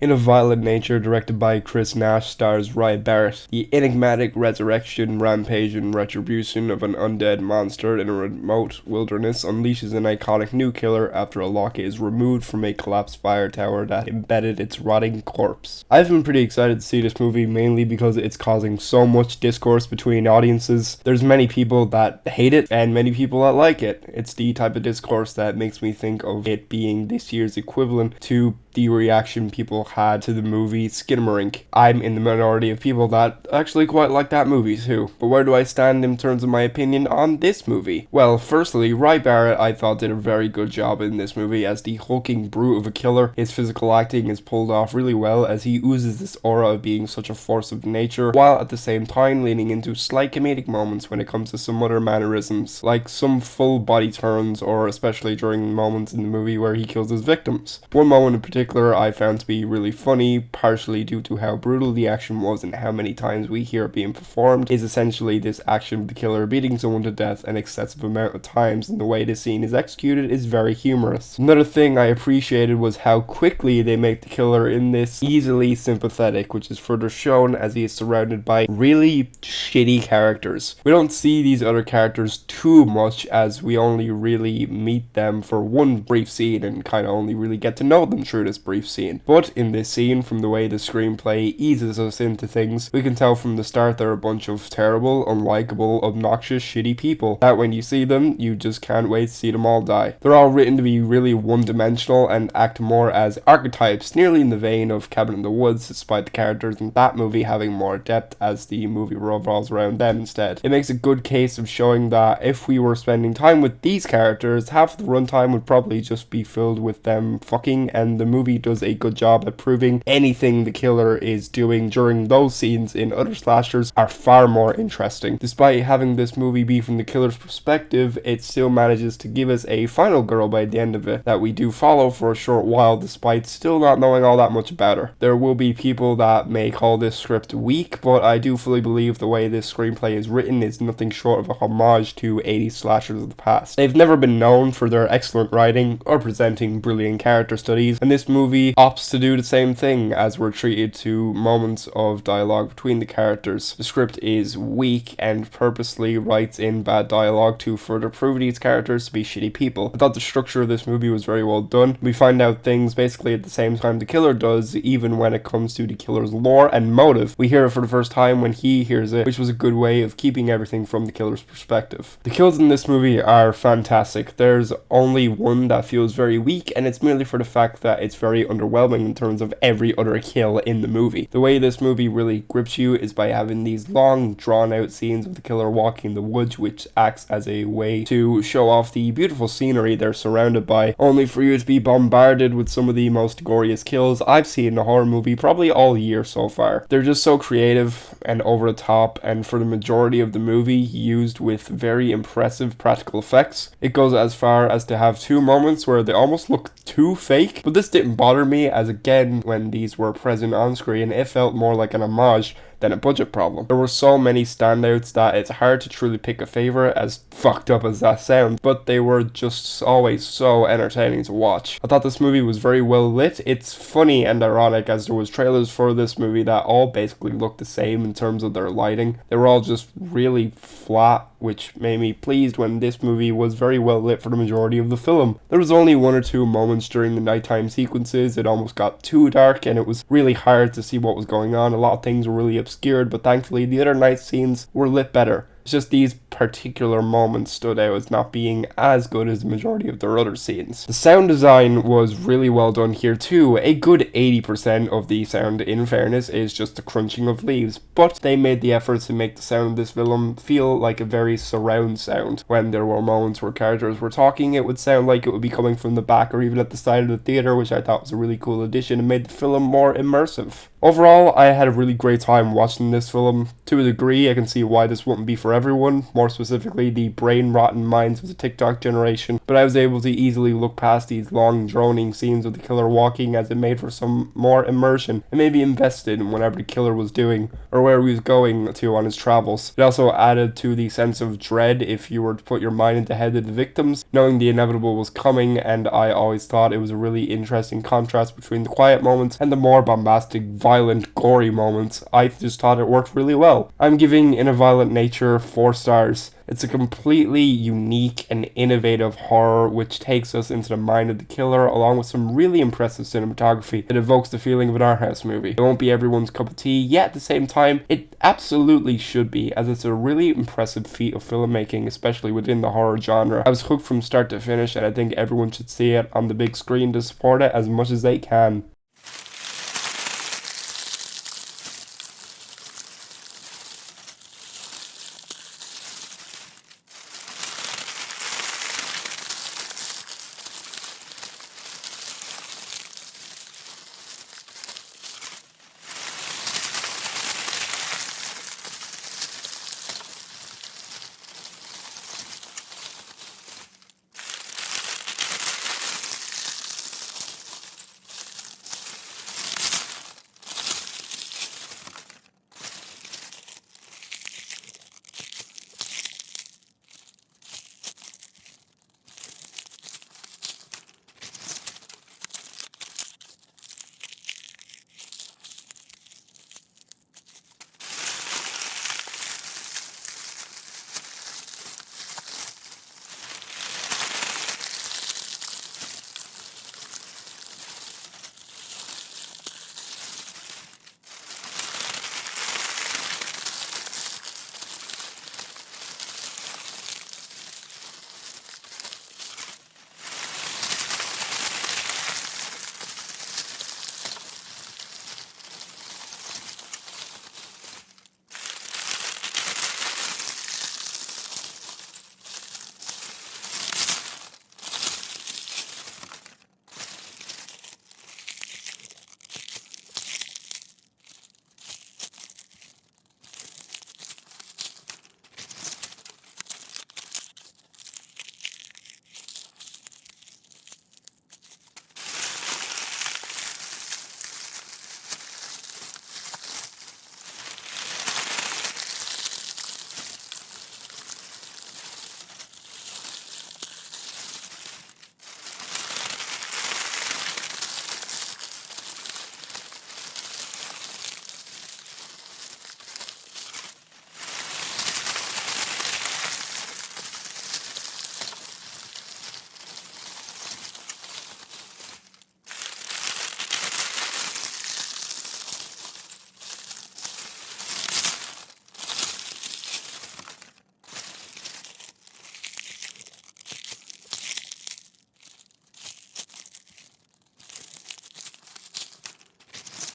In of Violent Nature, directed by Chris Nash, stars Ry Barrett. The enigmatic resurrection, rampage, and retribution of an undead monster in a remote wilderness unleashes an iconic new killer after a lock is removed from a collapsed fire tower that embedded its rotting corpse. I've been pretty excited to see this movie, mainly because it's causing so much discourse between audiences. There's many people that hate it and many people that like it. It's the type of discourse that makes me think of it being this year's equivalent to the reaction people had to the movie Skinamarink. I'm in the minority of people that actually quite like that movie too. But where do I stand in terms of my opinion on this movie? Well, firstly, Ry Barrett I thought did a very good job in this movie as the hulking brute of a killer. His physical acting is pulled off really well as he oozes this aura of being such a force of nature, while at the same time leaning into slight comedic moments when it comes to some other mannerisms, like some full body turns, or especially during moments in the movie where he kills his victims. One moment in particular I found to be really funny, partially due to how brutal the action was and how many times we hear it being performed, is essentially this action of the killer beating someone to death an excessive amount of times, and the way this scene is executed is very humorous. Another thing I appreciated was how quickly they make the killer in this easily sympathetic, which is further shown as he is surrounded by really shitty characters. We don't see these other characters too much as we only really meet them for one brief scene and kind of only really get to know them through this brief scene. But in this scene, from the way the screenplay eases us into things, we can tell from the start they're a bunch of terrible, unlikable, obnoxious, shitty people that when you see them, you just can't wait to see them all die. They're all written to be really one-dimensional and act more as archetypes, nearly in the vein of Cabin in the Woods, despite the characters in that movie having more depth as the movie revolves around them instead. It makes a good case of showing that if we were spending time with these characters, half the runtime would probably just be filled with them fucking, and the movie does a good job at proving anything the killer is doing during those scenes in other slashers are far more interesting. Despite having this movie be from the killer's perspective, it still manages to give us a final girl by the end of it that we do follow for a short while despite still not knowing all that much about her. There will be people that may call this script weak, but I do fully believe the way this screenplay is written is nothing short of a homage to 80s slashers of the past. They've never been known for their excellent writing or presenting brilliant character studies, and this movie opts to do the same thing as we're treated to moments of dialogue between the characters. The script is weak and purposely writes in bad dialogue to further prove these characters to be shitty people. I thought the structure of this movie was very well done. We find out things basically at the same time the killer does, even when it comes to the killer's lore and motive. We hear it for the first time when he hears it, which was a good way of keeping everything from the killer's perspective. The kills in this movie are fantastic. There's only one that feels very weak, and it's merely for the fact that it's very underwhelming in terms of every other kill in the movie. The way this movie really grips you is by having these long, drawn-out scenes of the killer walking the woods, which acts as a way to show off the beautiful scenery they're surrounded by, only for you to be bombarded with some of the most glorious kills I've seen in a horror movie probably all year so far. They're just so creative and over the top, and for the majority of the movie used with very impressive practical effects. It goes as far as to have two moments where they almost look too fake, but this didn't bother me as, again, when these were present on screen, it felt more like an homage than a budget problem. There were so many standouts that it's hard to truly pick a favorite, as fucked up as that sounds, but they were just always so entertaining to watch. I thought this movie was very well lit. It's funny and ironic as there was trailers for this movie that all basically looked the same in terms of their lighting. They were all just really flat, which made me pleased when this movie was very well lit for the majority of the film. There was only one or two moments during the nighttime sequences it almost got too dark and it was really hard to see what was going on. A lot of things were really obscured, but thankfully the other night scenes were lit better. It's just these particular moments stood out as not being as good as the majority of their other scenes. The sound design was really well done here too. A good 80% of the sound, in fairness, is just the crunching of leaves, but they made the effort to make the sound of this film feel like a very surround sound. When there were moments where characters were talking, it would sound like it would be coming from the back or even at the side of the theater, which I thought was a really cool addition and made the film more immersive. Overall, I had a really great time watching this film. To a degree, I can see why this wouldn't be for everyone. more specifically the brain-rotten minds of the TikTok generation, but I was able to easily look past these long, droning scenes of the killer walking, as it made for some more immersion and maybe invested in whatever the killer was doing or where he was going to on his travels. It also added to the sense of dread if you were to put your mind into the head of the victims, knowing the inevitable was coming, and I always thought it was a really interesting contrast between the quiet moments and the more bombastic, violent, gory moments. I just thought it worked really well. I'm giving In a Violent Nature 4 stars. It's a completely unique and innovative horror which takes us into the mind of the killer, along with some really impressive cinematography. It evokes the feeling of an art house movie. It won't be everyone's cup of tea, yet at the same time, it absolutely should be, as it's a really impressive feat of filmmaking, especially within the horror genre. I was hooked from start to finish, and I think everyone should see it on the big screen to support it as much as they can.